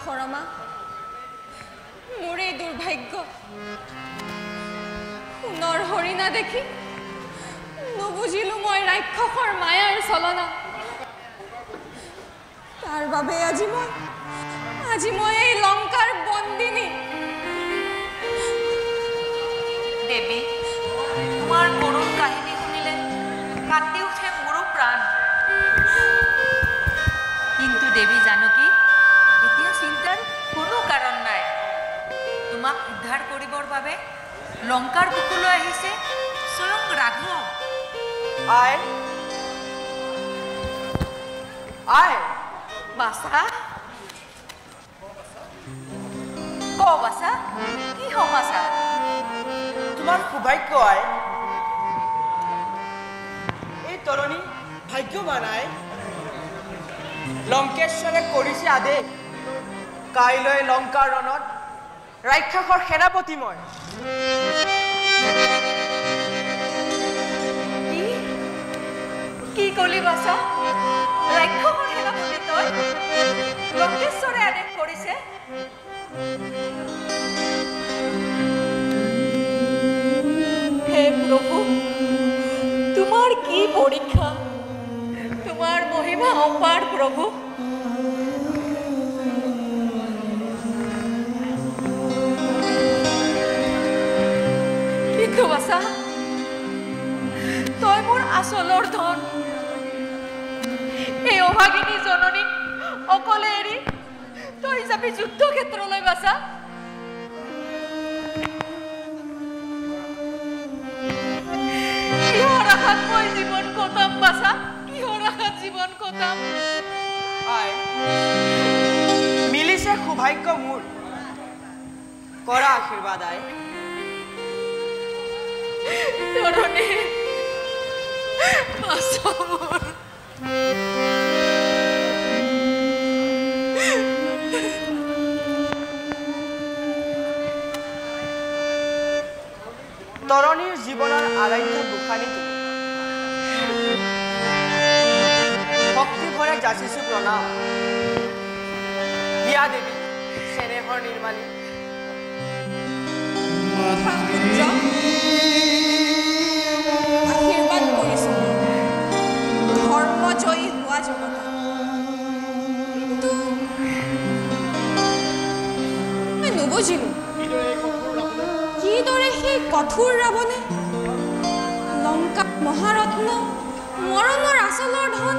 শৰ্মা মোৰে দুৰ্ভাগ্য সোণৰ হৰিণা দেখি নুবুজিলো মই ৰাক্ষসৰ মায়াৰ চলনা তাৰ বাবে আজি মই এই লংকাৰ বন্দিনী দেৱী তোমাৰ কৰুণ কাহিনী শুনিলে কান্দি উঠে মোৰো প্ৰাণ কিন্তু দেৱী জানকী এতিয়া চিন্তাৰ কোনো কাৰণ নাই তোমাক উদ্ধাৰ কৰিবৰ বাবে লংকাৰ বুকুলৈ আহিছে স্বয়ং ৰাঘৱ আই বাছা ক বাছা কি সমাচাৰ তোমাৰ সৌভাগ্য আই এই তৰণী ভাগ্যৱান আই লংকেশ্বৰে কৰিছে আদেশ কাইলৈ লংকাৰ ৰণত ৰাক্ষসৰ সেনাপতি মই কি কলি বাছা ৰাক্ষসৰ সেনাপতি তই লংকেশ্বৰে আদেশ কৰিছে হে প্ৰভু তোমাৰ কি পৰীক্ষা তোমাৰ মহিমা অপাৰ প্ৰভু কিন্তু বাছা তই মোৰ আচলৰ ধন এই অভাগিনী জননী অকলে এৰি তই যাবি যুদ্ধক্ষেত্ৰলৈ বাছা কিহৰ আশাত মই জীৱন কটাম বাছা কিহৰ আশাত জীৱন কটাম আই মিলিছে সৌভাগ্য মোৰ কৰা আশীৰ্বাদ আই তৰণী বাছা মোৰ তৰণীৰ জীৱনৰ আৰাধ্য গোসানী ভক্তি ভৰে যাচিছো প্ৰণাম দিয়া দেৱী চেনেহৰ নিৰ্মালী আশীৰ্বাদ কৰিছো ধৰ্মজয়ী হোৱা জগত কিন্তু মই নুবুজিলো কিদৰে সেই কঠোৰ ৰাৱণে লংকা মহাৰত্ন মৰণৰ আচলৰ ধন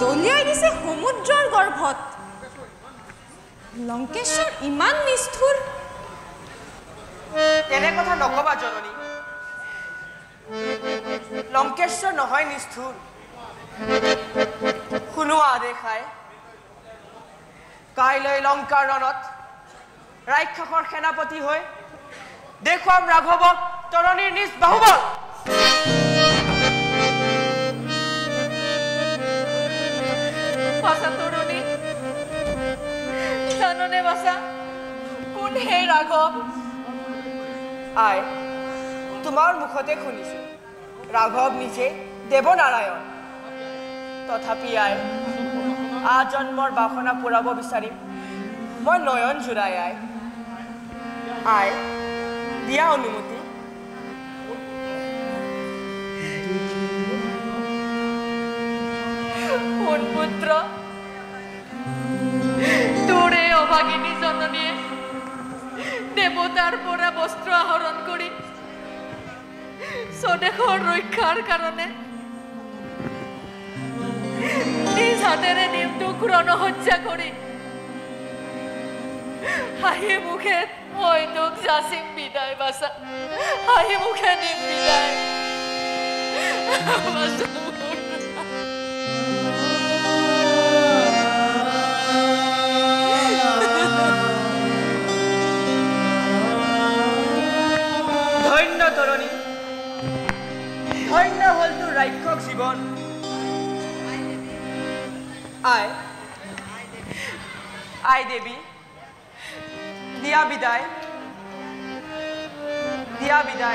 দলিয়াই দিছে সমুদ্ৰৰ গৰ্ভত লংকেশ্বৰ ইমান নিষ্ঠুৰ তেনে কথা নকবা জননী লংকেশ্বৰ নহয় নিষ্ঠুৰ শুনোৱা আদেশ আই কাইলৈ লংকাৰ ৰণত ৰাক্ষসৰ সেনাপতি হৈ দেখুৱাম ৰাঘৱক তৰণীৰ নিজ বাহুবল বাছা তৰণী জাননে বাছা কোন হে ৰাঘৱ আই তোমাৰ মুখতে শুনিছো ৰাঘৱ নিজে দেৱনাৰায়ণ তথাপি আই আজন্মৰ বাসনা পূৰাব বিচাৰিম মই নয়ন জোৰাই আই দিয়া অনুমতি কোন পুত্ৰ তোৰে অভাগিনী জননীয়ে দেৱতাৰ পৰা বস্ত্ৰ আহৰণ কৰি স্বদেশৰ ৰক্ষাৰ কাৰণে নিজ হাতেৰে নিমটোক ৰণসজ্জা কৰি হাঁহি মুখে মই তোক যাচিম বিদায় বাছা হাঁহি মুখে নিম বিদায় ধন্য তৰণী ধন্য হল তোৰ ৰাক্ষস জীৱন আই দেৱী দিয়া বিদায়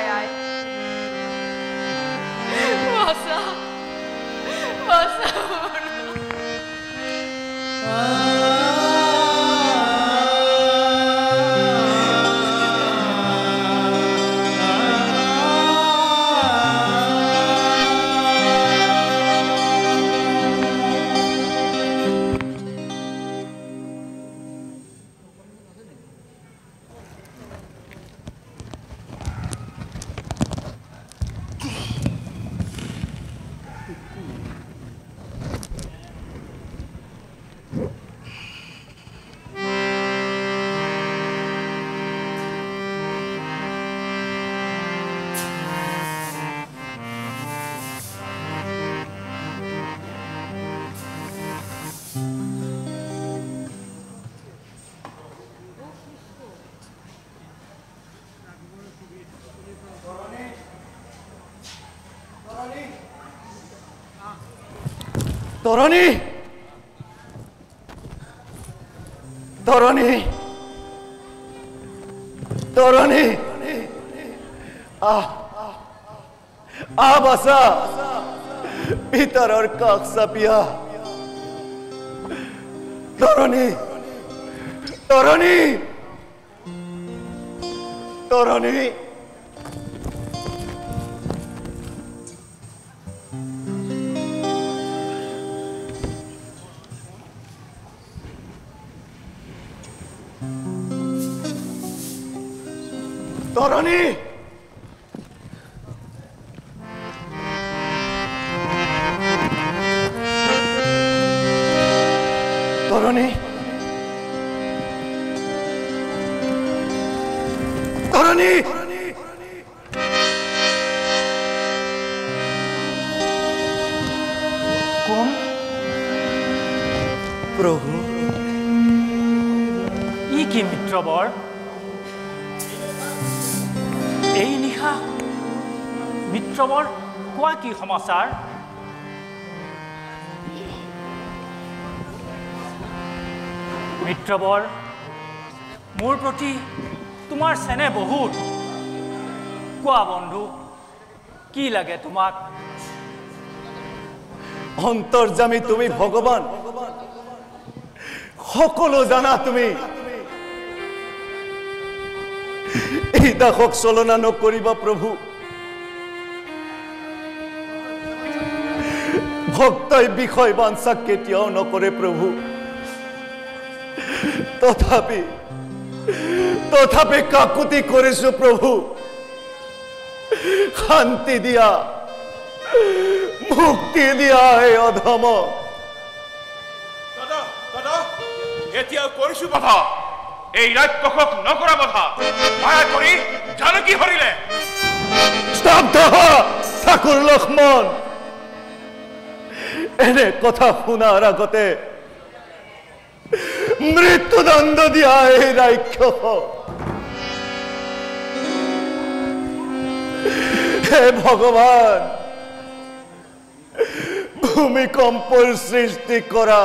আই বাছা বাছা তৰণী তৰণী তৰণী বাছা ভিতৰৰ কাষ চাপিয়া তৰণী তৰণী তৰণী তৰণী তৰণী তৰণী কোন প্ৰভু ই কি মিত্ৰবৰ এই নিশা মিত্ৰবৰ কোৱা কি সমাচাৰ মিত্ৰবৰ মোৰ প্ৰতি তোমাৰ চেনে বহুত কোৱা বন্ধু কি লাগে তোমাক অন্তৰ্যামী তুমি ভগৱান সকলো জানা তুমি এই দাসক চলনা নকৰিবা প্ৰভু ভক্তই বিষয় বাঞ্ছা কেতিয়াও নকৰে প্ৰভু তথাপি কাকুতি কৰিছো প্ৰভু শান্তি দিয়া মুক্তি দিয়া এই অধম দাদা এতিয়া কৰিছো বাধা এই ৰাক্ষসক নকৰা বাধা মায়া কৰি জানকী হৰিলে স্তব্ধ ঠাকুৰ লক্ষ্মণ এনে কথা শুনাৰ আগতে মৃত্যুদণ্ড দিয়া এই ৰাক্ষস হে ভগৱান ভূমিকম্পৰ সৃষ্টি কৰা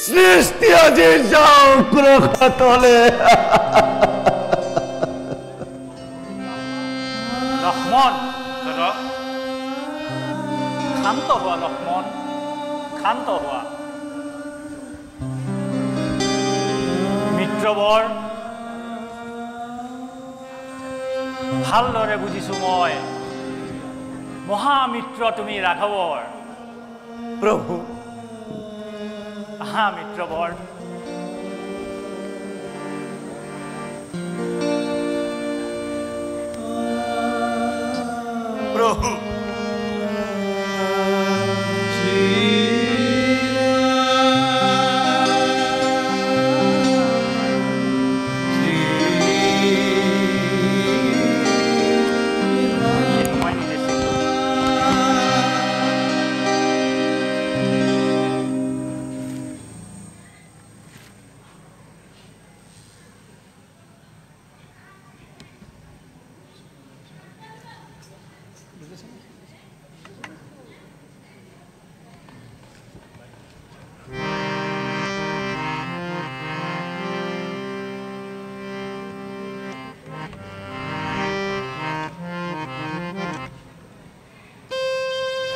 সৃষ্টি আজি যাও ক্ৰোশতলে লক্ষ্মণ দাদা শান্ত হোৱা লক্ষ্মণ শান্ত হোৱা মিত্ৰবৰ ভালদৰে বুজিছো মই মহামিত্ৰ তুমি ৰাঘৱৰ প্ৰভু আহা মিত্ৰবৰ প্ৰভু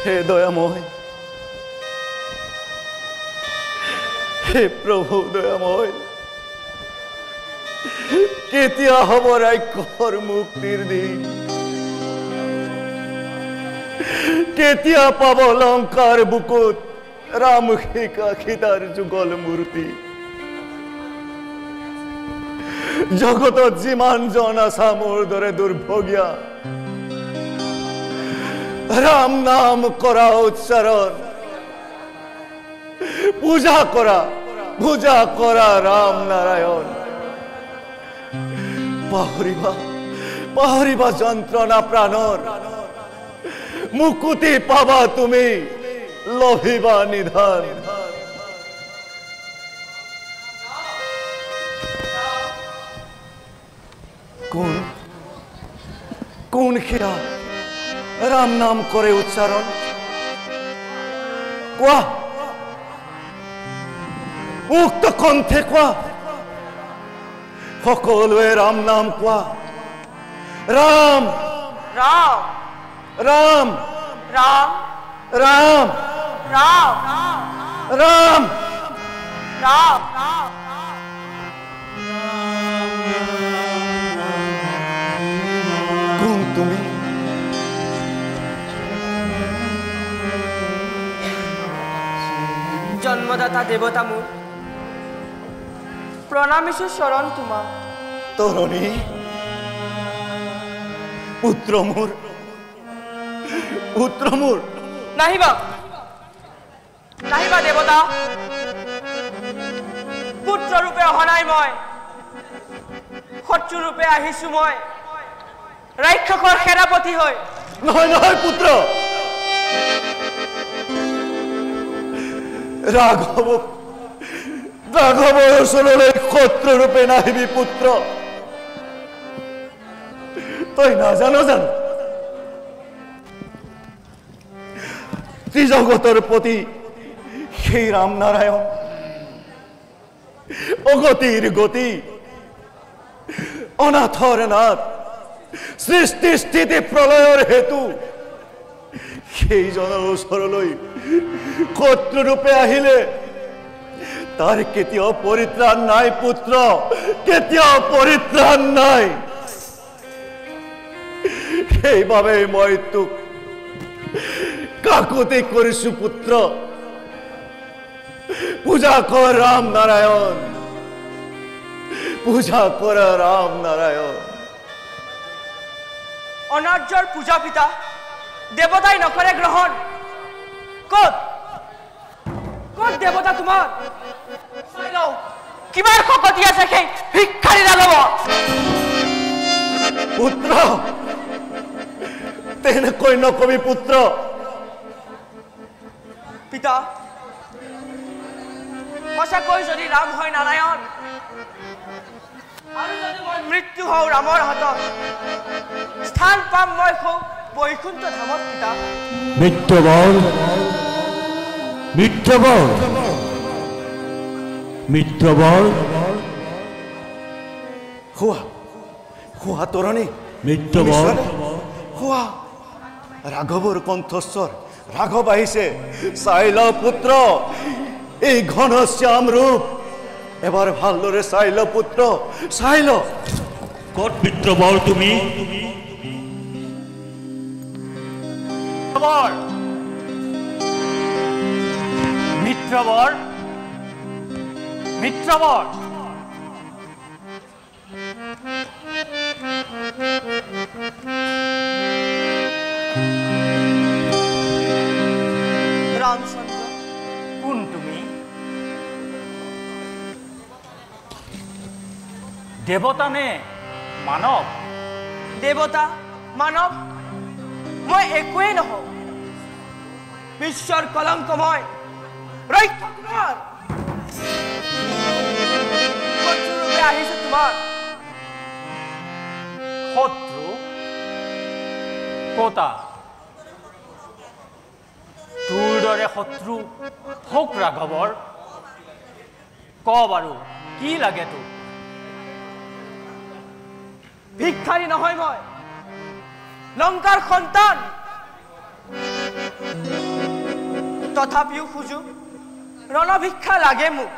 হে দয়াময় হে প্ৰভু দয়াময় কেতিয়া হ'ব ৰাক্ষসৰ মুক্তিৰ দিন কেতিয়া পাব লংকাৰ বুকুত ৰাম সীতাৰ যুগল মূৰ্তি জগতত যিমান জন আছা মোৰ দৰে দুৰ্ভগীয়া রাম নাম করা উচ্চারণ পূজা করা রাম নারায়ণ পাহরিবা যন্ত্রণা প্রাণর মুকুতি পাবা তুমি লভিবা নিধান কোন খিরা রাম নাম করে উচ্চারণ কোৱা মুক্ত কণ্ঠে কোৱা সকলোৱে ৰাম নাম কোৱা ৰাম ৰাম ৰাম ৰাম ৰাম ৰাম ৰাম ৰাম কোন তুমি জন্মদাতা দেৱতা মোৰ প্ৰণামিছো চৰণ তোমাক তৰণী পুত্ৰ মোৰ নাহিবা দেৱতা পুত্ৰ ৰূপে অহা নাই মই শত্ৰু ৰূপে আহিছো মই ৰাক্ষসৰ সেনাপতি হৈ নহয় পুত্ৰ ৰাঘৱৰ ওচৰলৈ শত্ৰু ৰূপে নাহিবি পুত্ৰ তই নাজানো জানো ত্ৰিজগতৰ প্ৰতি সেই ৰাম নাৰায়ণ অগতিৰ গতি অনাথৰ নাথ সৃষ্টি স্থিতি প্ৰলয়ৰ হেতু সেইজনৰ ওচৰলৈ শত্ৰু ৰূপে আহিলে তাৰ কেতিয়াও পৰিত্ৰাণ নাই পুত্ৰ কেতিয়াও পৰিত্ৰাণ নাই সেইবাবে মই তোক কাকুতি কৰিছো পুত্ৰ পূজা কৰ ৰাম নাৰায়ণ পূজা কৰ ৰাম নাৰায়ণ অনাৰ্যৰ পূজা পিতা দেৱতাই নকৰে গ্ৰহণ ক'ত দেৱতা তোমাৰ কিমান শকতি আছে সেই ভিক্ষাৰী দানৱ পুত্ৰ তেনেকৈ নকবি পুত্ৰ পিতা সঁচাকৈ যদি ৰাম হয় নাৰায়ণ আৰু যদি মই মৃত্যু হওঁ ৰামৰ হাতত স্থান পাম মই বৈকুণ্ঠ ধামত পিতা মিত্ৰবৰ হোৱা তৰণী মিত্ৰবৰ হোৱা ৰাঘৱৰ কণ্ঠস্বৰ ৰাঘৱ আহিছে চাই ল পুত্ৰ এই ঘনশ্যাম ৰূপ এবাৰ ভালদৰে চাই ল পুত্ৰ চাই ল ক'ত মিত্ৰবৰ তুমি মিত্ৰবৰ ৰামচন্দ্ৰ কোন তুমি দেৱতা নে মানৱ দেৱতা মানৱ মই একোৱেই নহওঁ বিশ্বৰ কলংক মই ৰক্ষকৰ শত্ৰু ৰূপে আহিছো তোমাৰ শত্ৰু কতা তোৰ দৰে শত্ৰু হোক ৰাঘৱৰ ক বাৰু কি লাগে তোক ভিক্ষাৰী নহয় মই লংকাৰ সন্তান তথাপিও খুজো ৰণভিক্ষা লাগে মোক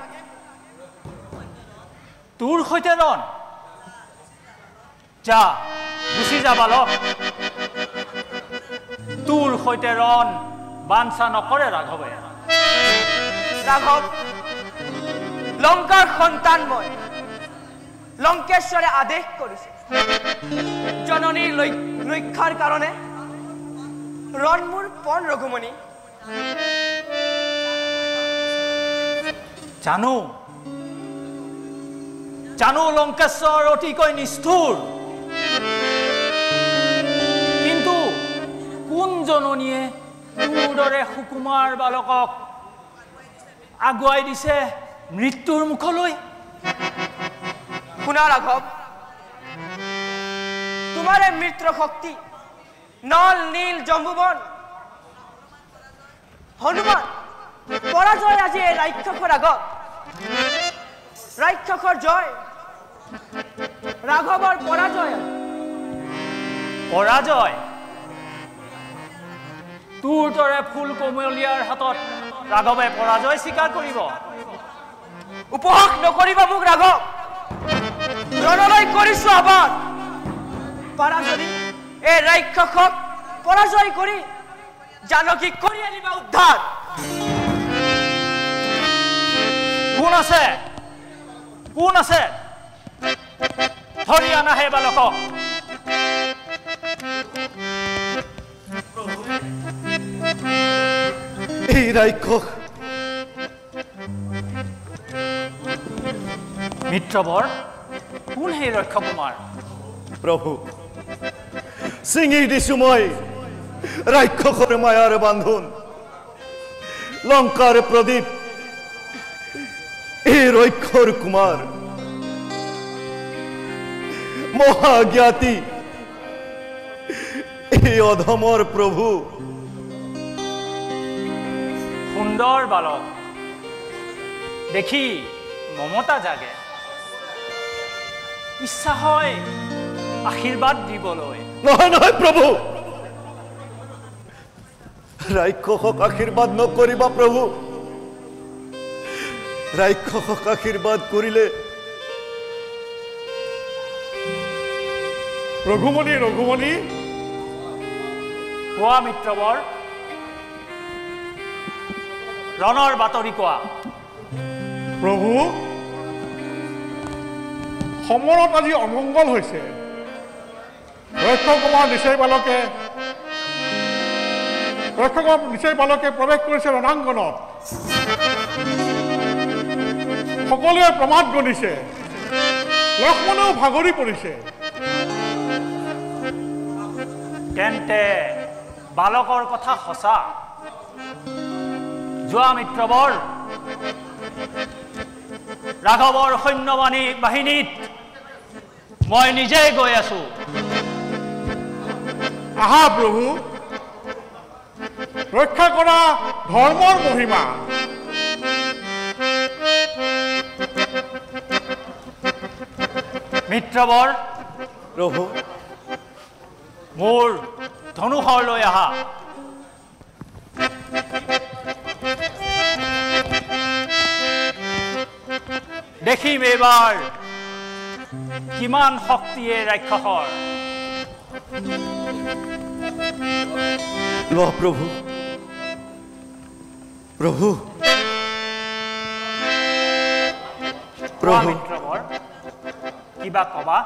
তোৰ সৈতে ৰণ যা গুচি যা বালক তোৰ সৈতে ৰণ বাঞ্ছা নকৰে ৰাঘৱে ৰাঘৱ লংকাৰ সন্তান মই লংকেশ্বৰে আদেশ কৰিছে জননীৰ ৰক্ষাৰ কাৰণে ৰণ মোৰ পণ ৰঘুমণি জানো লংকেশ্বৰ অতিকৈ নিষ্ঠুৰ কিন্তু কোন জননীয়ে তোৰ দৰে সুকুমাৰ বালকক আগুৱাই দিছে মৃত্যুৰ মুখলৈ শুনা ৰাঘৱ তোমাৰে মিত্ৰ শক্তি নল নীল জম্বুবন হনুমান পৰাজয় আজি এই ৰাক্ষসৰ আগত ৰাক্ষসৰ জয় ৰাঘৱৰ পৰাজয় পৰাজয় তোৰ দৰে ফুল কোমলীয়াৰ হাতত ৰাঘৱে পৰাজয় স্বীকাৰ কৰিব উপহাস নকৰিবা মোক ৰাঘৱ ৰণলৈ কৰিছো আবাৰ পাৰা যদি এই ৰাক্ষসক পৰাজয় কৰি জানকীক কৰি আনিবা উদ্ধাৰ কোন আছে ধৰি আনা হে বালকক এই ৰাক্ষস মিত্ৰবৰ কোন হে ৰক্ষ কুমাৰ প্ৰভু ছিঙি দিছো মই ৰাক্ষসৰ মায়াৰ বান্ধোন লংকাৰ প্ৰদীপ এই ৰক্ষৰ কুমাৰ মহাজ্ঞাতি এই অধমৰ প্ৰভু সুন্দৰ বালক দেখি মমতা জাগে ইচ্ছা হয় আশীৰ্বাদ দিবলৈ নহয় প্ৰভু ৰাক্ষসক আশীৰ্বাদ নকৰিবা প্ৰভু ৰাক্ষসক আশীৰ্বাদ কৰিলে ৰঘুমণি কোৱা মিত্ৰবৰ ৰণৰ বাতৰি কোৱা প্ৰভু সমৰত আজি অমংগল হৈছে ৰক্ষকুমাৰ নিচেই বালকে প্ৰৱেশ কৰিছে ৰণাংগনত সকলোৱে প্ৰমাদ গণিছে লক্ষ্মণেও ভাগৰি পৰিছে তেন্তে বালকৰ কথা সঁচা যোৱা মিত্ৰবৰ ৰাঘৱৰ বাহিনীত মই নিজেই গৈ আছো আহা প্ৰভু ৰক্ষা কৰা ধৰ্মৰ মহিমা মিত্ৰবৰ প্ৰভু মোৰ ধনুষৰ লৈ আহা দেখিম এইবাৰ কিমান শক্তিয়ে ৰাক্ষসৰ লোৱা প্ৰভু মিত্ৰবৰ কিবা কবা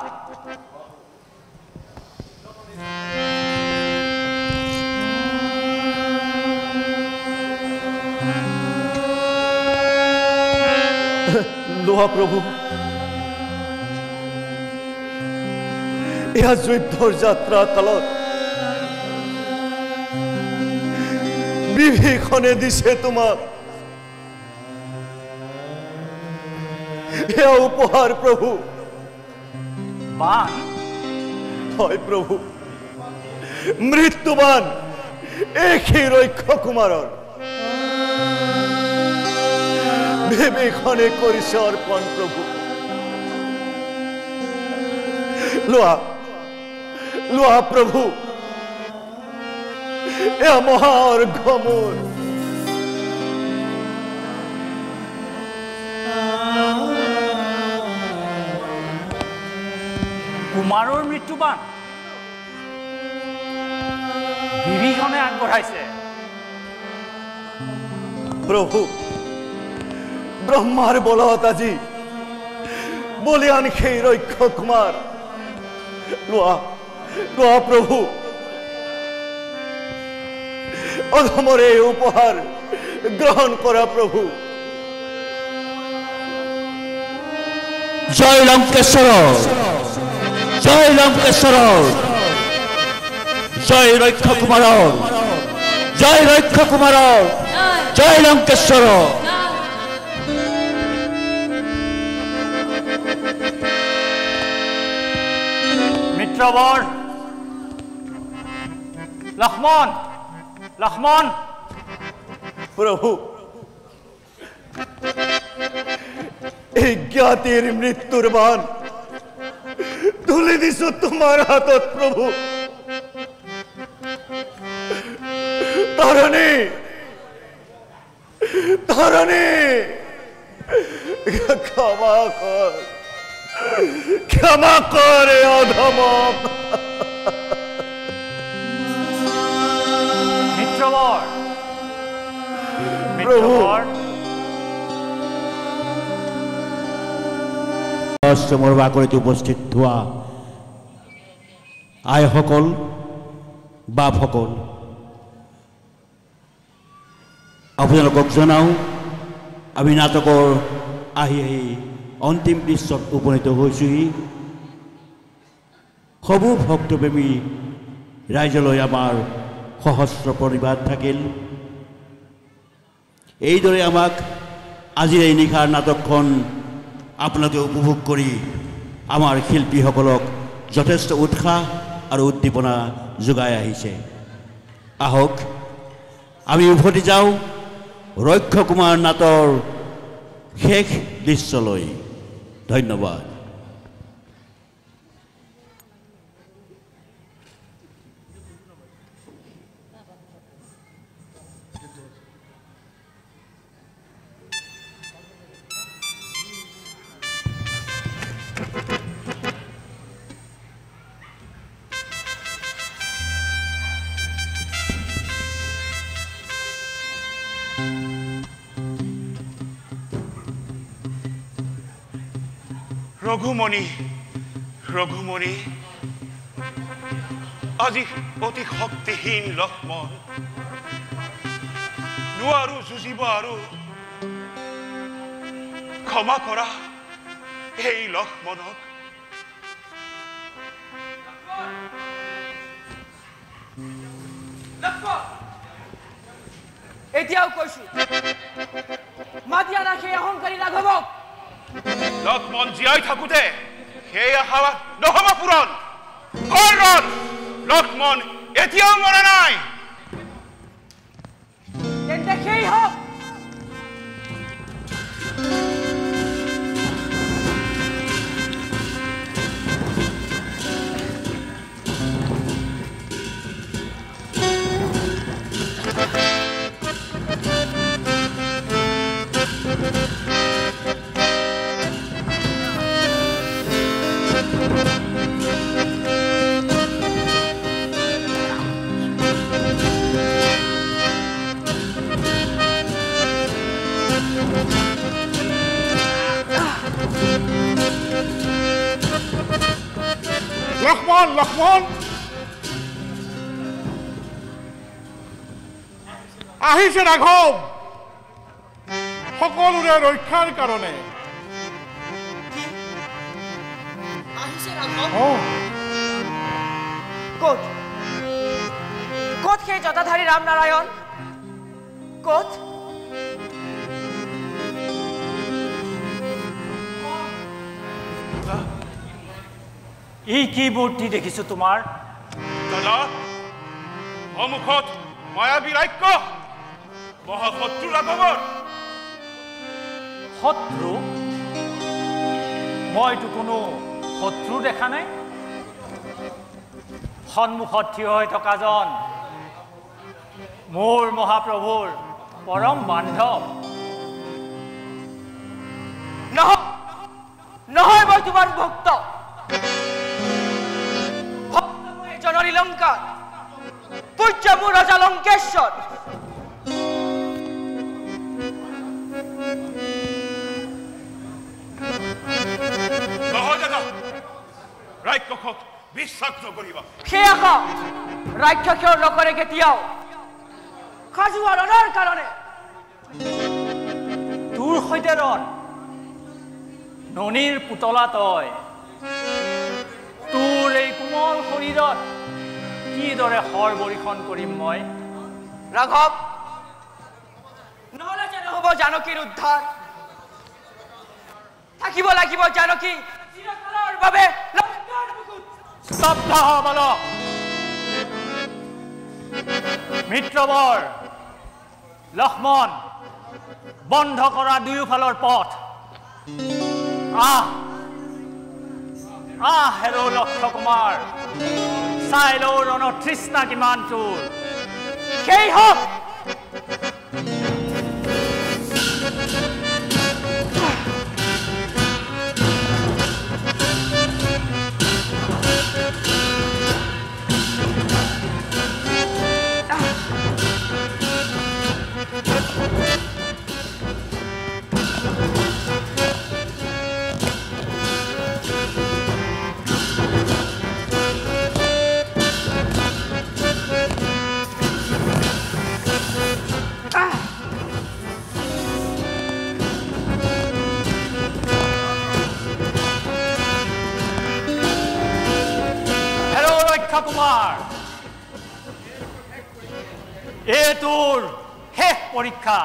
লোৱা প্ৰভু এয়া যুদ্ধৰ যাত্ৰা কালত বিভীষণে দিছে তোমাক এয়া উপহাৰ প্ৰভু বান হয় প্ৰভু মৃত্যুবান এই ৰক্ষ কুমাৰৰ বিভীষণে কৰিছে অৰ্পণ প্ৰভু লোৱা প্ৰভু এয়া মহাৰ্ঘ মোৰ কুমাৰৰ মৃত্যুবান বিভীষণে আগবঢ়াইছে প্ৰভু ব্ৰহ্মাৰ বলত আজি বলিয়ান সেই ৰক্ষ কুমাৰ লোৱা প্ৰভু অধমৰ এই উপহাৰ গ্ৰহণ কৰা প্ৰভু জয় লঙ্কেশ্বৰ জয় লঙ্কেশ্বৰ জয় ৰক্ষ কুমাৰ জয় ৰক্ষ কুমাৰ জয় লঙ্কেশ্বৰ মিত্ৰবৰ লক্ষ্মণ প্ৰভু এই জ্ঞাতিৰ মৃত্যুৰ বান তুলে দিছ তোমাৰ হাতত প্ৰভু। তাৰণী তাৰণী ক্ষমা কৰ, ক্ষমা কৰে অধম। মিত্ৰবৰ প্ৰভু মোৰ বাকৰিত উপস্থিত হোৱা আইসকল, বাপসকল, আপোনালোকক জনাওঁ আমি নাটকৰ আহি অন্তিম দৃশ্যত উপনীত হৈছোহি। সমূহ ভক্তপ্ৰেমী ৰাইজলৈ আমাৰ সহস্ৰ প্ৰণিবাদ থাকিল। এইদৰে আমাক আজিৰ এই নিশাৰ নাটকখন আপোনালোকে উপভোগ কৰি আমাৰ শিল্পীসকলক যথেষ্ট উৎসাহ আৰু উদ্দীপনা যোগাই আহিছে। আহক আমি উভতি যাওঁ ৰক্ষ কুমাৰ নাটৰ শেষ দৃশ্যলৈ। ধন্যবাদ। ৰঘুমণি, ৰঘুমণি, আজি অতি শক্তিহীন লক্ষ্মণ, নোৱাৰো যুঁজিব আৰু। ক্ষমা কৰা এই লক্ষ্মণক। এতিয়াও কৈছো, মাতিয়া না সেই অহংকাৰী ৰাঘৱক। লক্ষ্মণ জীয়াই থাকোঁতে সেই আশা নহ'ব পূৰণ। লক্ষ্মণ এতিয়াও মৰা নাই। তেন্তে সেই হওক। লক্ষ্মণ, লক্ষ্মণ, আহিছে ৰাঘৱ সকলোৰে ৰক্ষাৰ কাৰণে। ক'ত ক'ত সেই জটাধাৰী ৰাম নাৰায়ণ? ক'ত? এই কি মূৰ্তি দেখিছো তোমাৰ? দাদা, সন্মুখত মায়াবী ৰাক্ষস মহাশত্ৰু ৰাঘৱৰ। শত্ৰু? মইতো কোনো শত্ৰু দেখা নাই। সন্মুখত থিয় হৈ থকাজন মোৰ মহাপ্ৰভুৰ পৰম বান্ধৱ। নহয়, মই তোমাৰ ভক্ত। জননী লংকা, পূজ্য মোৰ ৰজা লংকেশ্বৰ। ৰাক্ষসক বিশ্বাস নকৰিবা। সেই আশা ৰাক্ষসৰ নকৰে কেতিয়াও। সাজোৱা ৰণৰ কাৰণে তোৰ সৈতে ৰণ, ননীৰ পুতলা তই। তোৰ এই কোমল শৰীৰত কিদৰে শৰ বৰিখন কৰিম মই? ৰাঘৱ, নহলে যে নহব জানকীৰ উদ্ধাৰ। থাকিব লাগিব জানকী চিৰকালৰ বাবে। স্তব্ধ হ বালক। মিত্ৰবৰ, লক্ষ্মণ, বন্ধ কৰা দুয়োফালৰ পথ হেৰ' লক্ষ্য কুমাৰ চাই লওঁ ৰণৰ তৃষ্ণা কিমান তোৰ সেই হওক কুমাৰ এই তোৰ শেষ পৰীক্ষা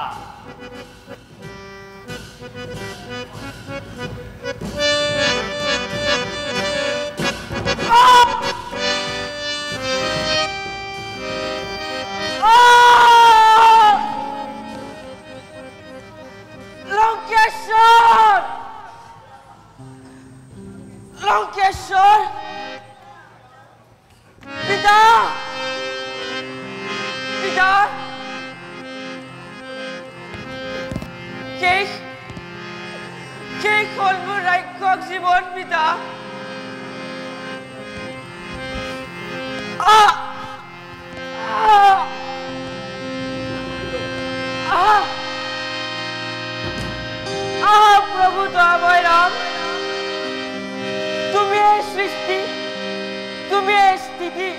লঙ্কেশ্বৰ লঙ্কেশ্বৰ পিতা পিতা শেষ হ'ল মোৰ ৰাক্ষস জীৱন পিতা প্ৰভু দয়াময় ৰাম তুমি সৃষ্টি তুমি স্থিতি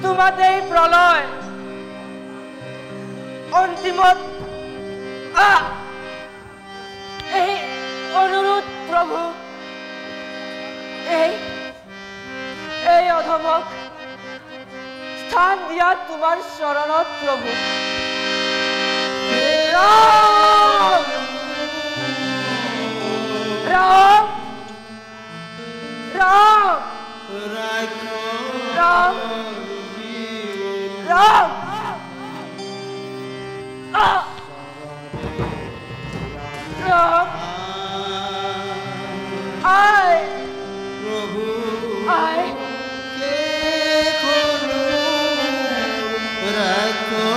তোমাতে প্ৰলয় অন্তিমত এই অনুৰোধ প্ৰভু এই অধমক স্থান দিয়া তোমাৰ চৰণত প্ৰভু ৰাম ৰাম ৰাম ৰাম ৰাম ৰাম আয় প্ৰভু আয় ৰাখো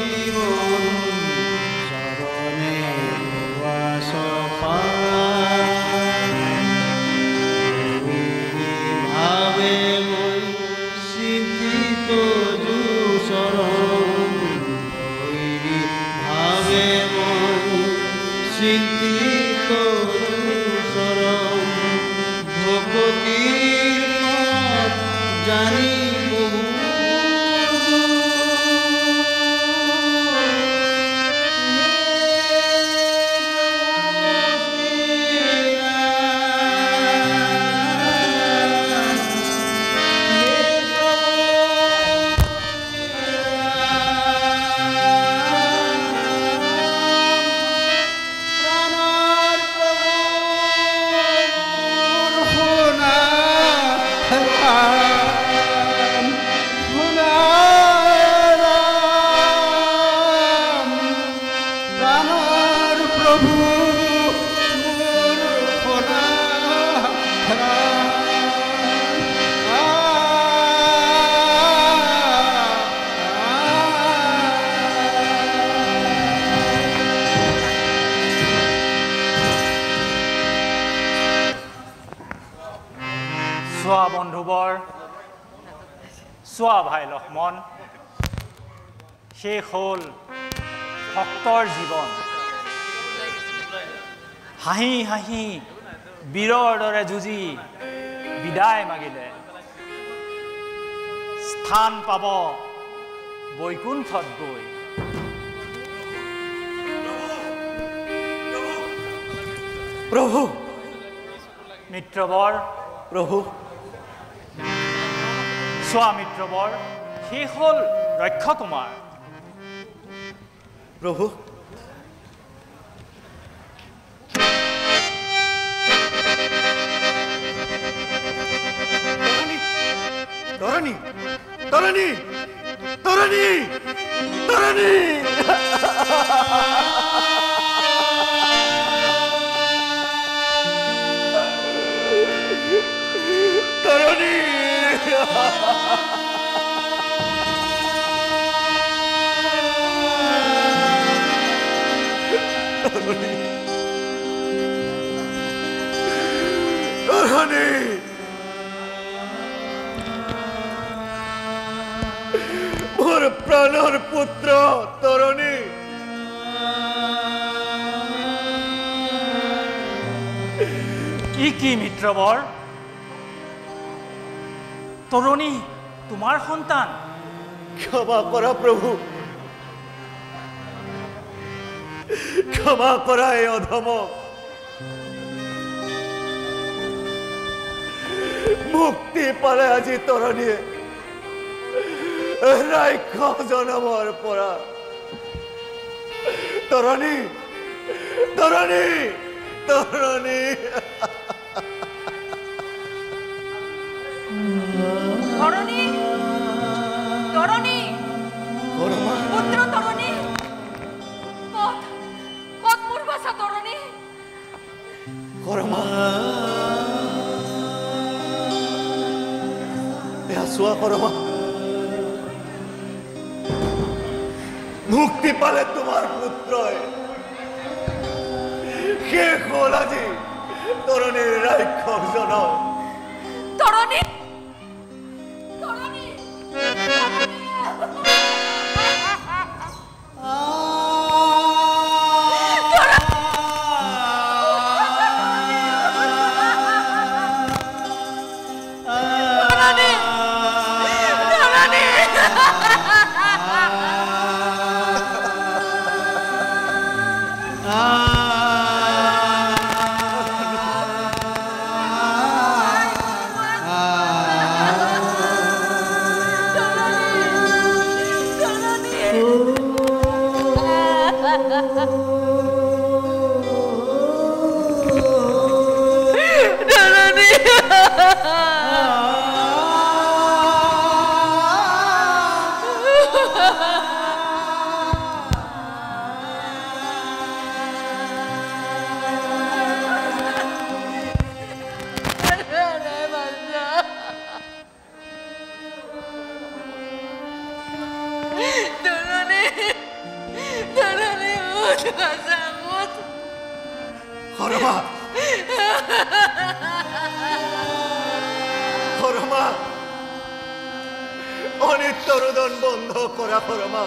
জীবন শৰণে চোৱা বন্ধুবৰ চোৱা ভাই লক্ষ্মণ শেষ হ'ল ভক্তৰ জীৱন হাঁহি হাঁহি বীৰৰ দৰে যুঁজি বিদায় মাগিলে স্থান পাব বৈকুণ্ঠত গৈ প্ৰভু মিত্ৰবৰ প্ৰভু চোৱা মিত্ৰবৰ শেষ হ'ল ৰক্ষ কুমাৰ প্ৰভু তৰণী তৰণী তরণী তরণী তরণী তরণী মোর প্রাণর পুত্র তরণী কি মিত্রবর তরুণী তোমার সন্তান ক্ষমা করা প্রভু ক্ষমা করা এই অধম মুক্তি পালে আজি তরণীয়ে রাক্ষস জনমৰ পৰা তৰণী তৰণী তৰণী তৰণী তৰণী কৰমা পুত্ৰ তৰণী কত কত মোৰ বাসা তৰণী কৰমা চোৱা কৰমা মুক্তি পালে তোমার পুত্রই শেষ হল আজি তরণীর রাক্ষস জনম তরণী তরণী করমা করমা অনিত্য রোদন বন্ধ করা করমা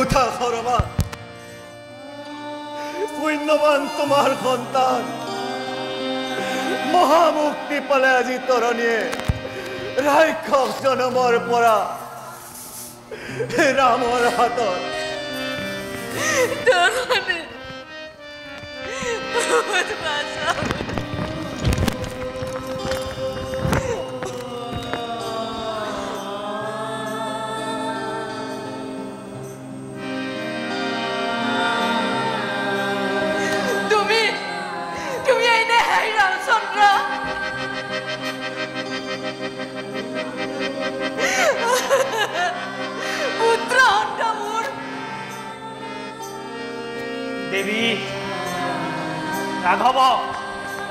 উঠা করমা পুণ্যবান তোমার সন্তান মহামুক্তি পালে আজি তরণীয়ে রাক্ষস জনমৰ পৰা ৰামৰ হাতত তরণী মোর বাসা তুমি তুমি এই নে হাই রামচন্দ্র পুত্র অন্নমূর দেবী রাঘব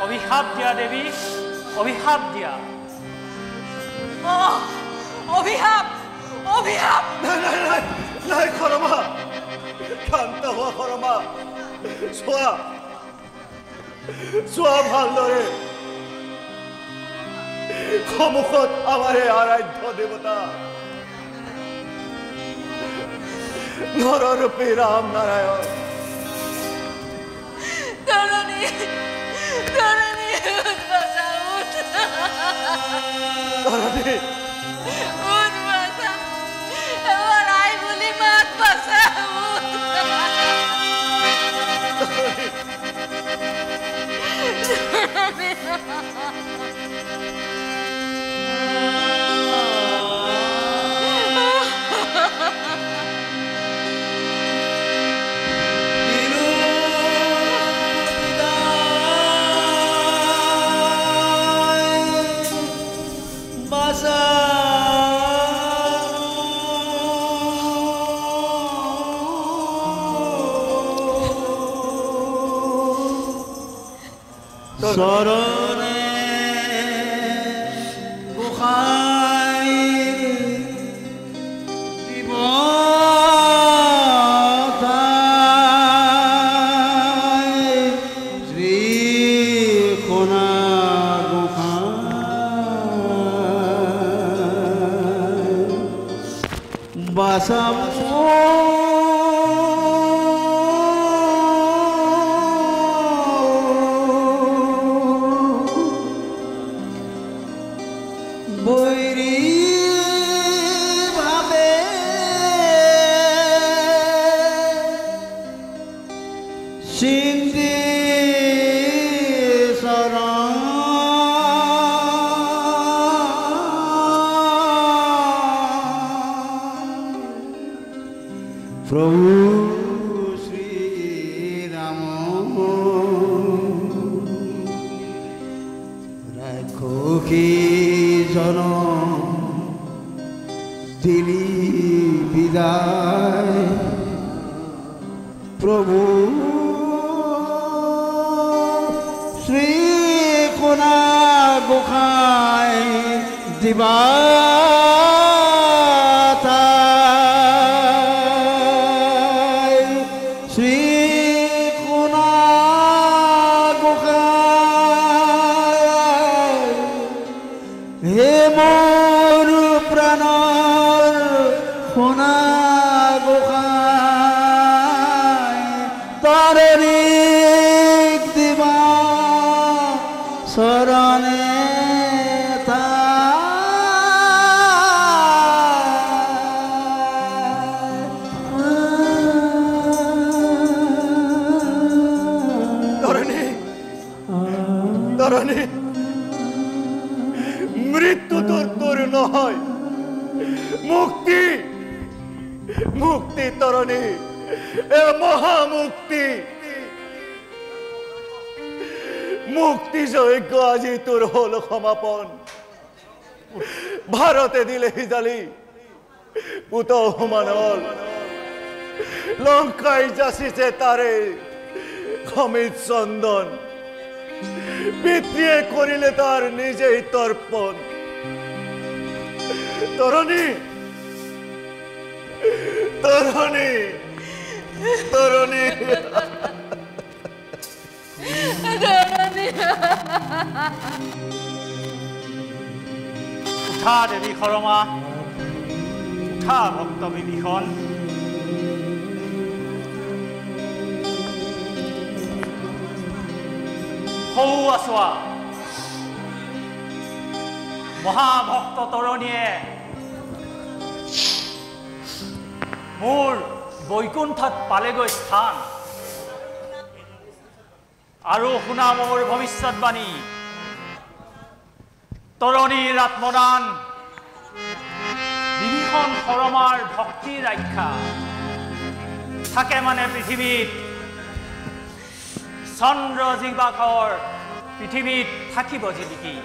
অভিশাপ দিয়া দেবী অভিশাপ দিয়া অভিশাপ অভিশাপ নাই নাই নাই নাই করমা শান্ত হোৱা কৰমা চোৱা চোৱা ভালদৰে সন্মুখত আমাৰে আৰাধ্য দেৱতা নৰৰূপী ৰাম নাৰায়ণ তৰণী তৰণী উঠ বাসা উঠ তৰণী উঠ বাসা এবাৰ আই বলি মাত বাসা উঠ চৰণে গোসাঁই দিব শ্ৰী সোণা গোসাঁই বাচাব প্রভু শ্রীরাম রাখি জন দিলি বিদায় প্রভু শ্রী কোনা গোসাঁই দিবা মৃত্যু তোর নহয় মুক্তি মুক্তি তরণী এ মহামুক্তি মুক্তি যজ্ঞ আজি তোর হল সমাপন ভারতে দিলে হিজালি পুত হুমানল লঙ্কায় যাচিছে তারে খমিত চন্দন পিতৃয়ে করিলে তার নিজেই তর্পণ তরণী তরণী তরণী উঠা দেৱী শৰ্মা উঠা ভক্ত বিভীষণ সৌ আছোৱা মহাভক্ত তৰণীয়ে মোৰ বৈকুণ্ঠত পালেগৈ স্থান আৰু শুনা মোৰ ভৱিষ্যৎবাণী তৰণীৰ আত্মদান বিভীষণ শৰ্মাৰ ভক্তিৰ আখ্যা থাকে মানে পৃথিৱীত চন্দ্ৰ জিবাকৰ পৃথিৱীত থাকিব জিলিকি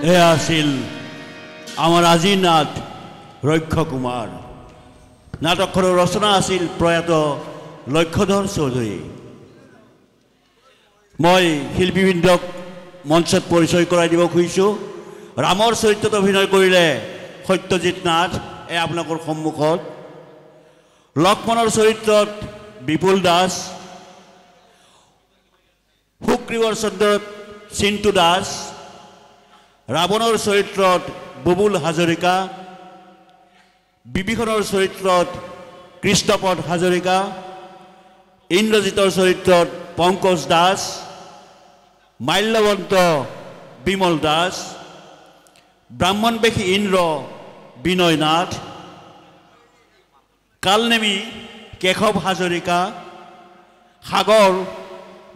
এয়া আছিল আমাৰ আজিৰ নাট ৰক্ষ কুমাৰ। নাটকখনৰ ৰচনা আছিল প্ৰয়াত লক্ষ্যধৰ চৌধুৰী। মই শিল্পীবৃন্দক মঞ্চত পৰিচয় কৰাই দিব খুজিছোঁ। ৰামৰ চৰিত্ৰত অভিনয় কৰিলে সত্যজিৎ নাথ, এয়া আপোনালোকৰ সন্মুখত। লক্ষ্মণৰ চৰিত্ৰত বিপুল দাস, সুগ্ৰীৱৰ চৰিত্ৰত চিন্তু দাস, ৰাৱণৰ চৰিত্ৰত বুবুল হাজৰিকা, বিভীষণৰ চৰিত্ৰত কৃষ্ণপদ হাজৰিকা, ইন্দ্ৰজিতৰ চৰিত্ৰত পংকজ দাস, মাল্যৱন্ত বিমল দাস, ব্ৰাহ্মণবেশী ইন্দ্ৰ বিনয় নাথ, কালনেমী কেশৱ হাজৰিকা, সাগৰ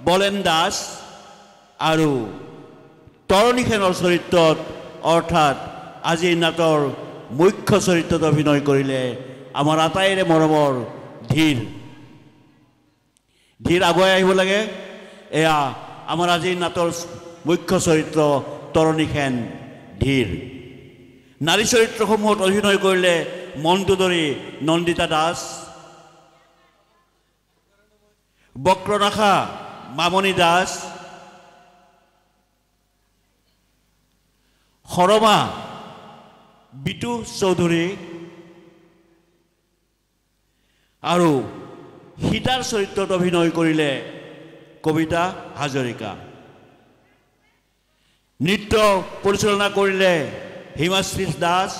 বলেন দাস আৰু তৰণীখেনৰ চৰিত্ৰত অৰ্থাৎ আজিৰ নাটৰ মুখ্য চৰিত্ৰত অভিনয় কৰিলে আমাৰ আটাইৰে মৰমৰ ধীৰ। ধীৰ আগুৱাই আহিব লাগে। এয়া আমাৰ আজিৰ নাটৰ মুখ্য চৰিত্ৰ তৰণীখেন ধীৰ। নাৰী চৰিত্ৰসমূহত অভিনয় কৰিলে মণ্ডোদৰী নন্দিতা দাস, বক্ৰনাখা মামণি দাস, সৰমা বিটু চৌধুৰী আৰু সীতাৰ চৰিত্ৰত অভিনয় কৰিলে কবিতা হাজৰিকা। নৃত্য পৰিচালনা কৰিলে হিমাশ্ৰী দাস।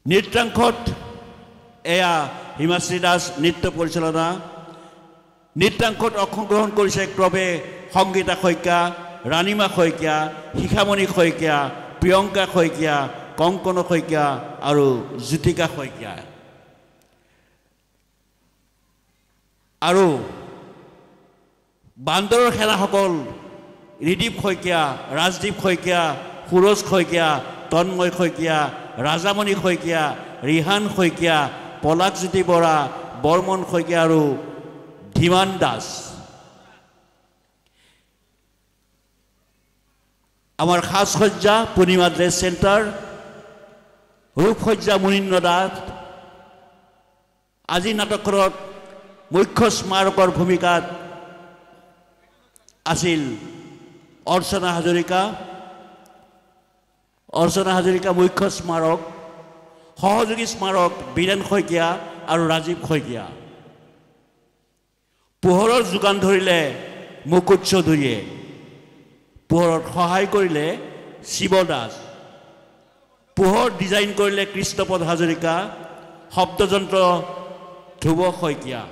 নৃত্যাংশত এয়া হিমাশ্ৰী দাস নৃত্য পৰিচালনা। নৃত্যাংশত অংশগ্ৰহণ কৰিছে ক্ৰমে সংগীতা শইকীয়া, ৰাণীমা শইকীয়া, শিখামণি শইকীয়া, প্ৰিয়ংকা শইকীয়া, কংকন শইকীয়া আৰু জ্যোতিকা শইকীয়া। আৰু বান্দৰৰ সেনাসকল ৰিদীপ শইকীয়া, ৰাজদীপ শইকীয়া, সুৰজ শইকীয়া, তন্ময় শইকীয়া, ৰাজামণি শইকীয়া, ৰিহান শইকীয়া, পলাকজ্যোতি বৰা, বৰ্মন শইকীয়া আৰু ধীমান দাস। আমাৰ সাজসজ্জা পূৰ্ণিমা ড্ৰেছ চেণ্টাৰ, ৰূপসজ্জা মুনীন্দ্ৰ দাস। আজিৰ নাটকখনত মুখ্য স্মাৰকৰ ভূমিকাত আছিল অৰ্চনা হাজৰিকা। অৰ্চনা হাজৰিকা মুখ্য স্মাৰক, সহযোগী স্মাৰক বীৰেন শইকীয়া আৰু ৰাজীৱ শইকীয়া। পোহৰৰ যোগান ধৰিলে মুকুট চৌধুৰীয়ে, পোহৰত সহায় কৰিলে শিৱ দাস, পোহৰ ডিজাইন কৰিলে কৃষ্ণপদ হাজৰিকা, শব্দযন্ত্ৰ ধ্ৰুৱ শইকীয়া।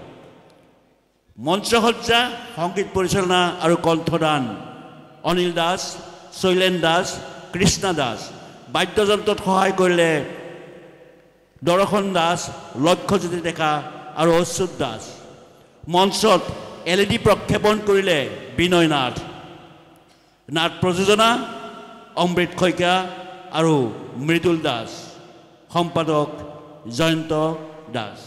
মঞ্চসজ্জা, সংগীত পৰিচালনা আৰু কণ্ঠদান অনিল দাস, শৈলেন দাস, কৃষ্ণা দাস। বাদ্যযন্ত্ৰত সহায় কৰিলে দৰ্শন দাস, লক্ষ্যজ্যোতি ডেকা আৰু অচ্যুত দাস। মঞ্চত LED প্ৰক্ষেপণ কৰিলে বিনয় নাথ। নাট প্ৰযোজনা অমৃত শইকীয়া আৰু মৃদুল দাস। সম্পাদক জয়ন্ত দাস।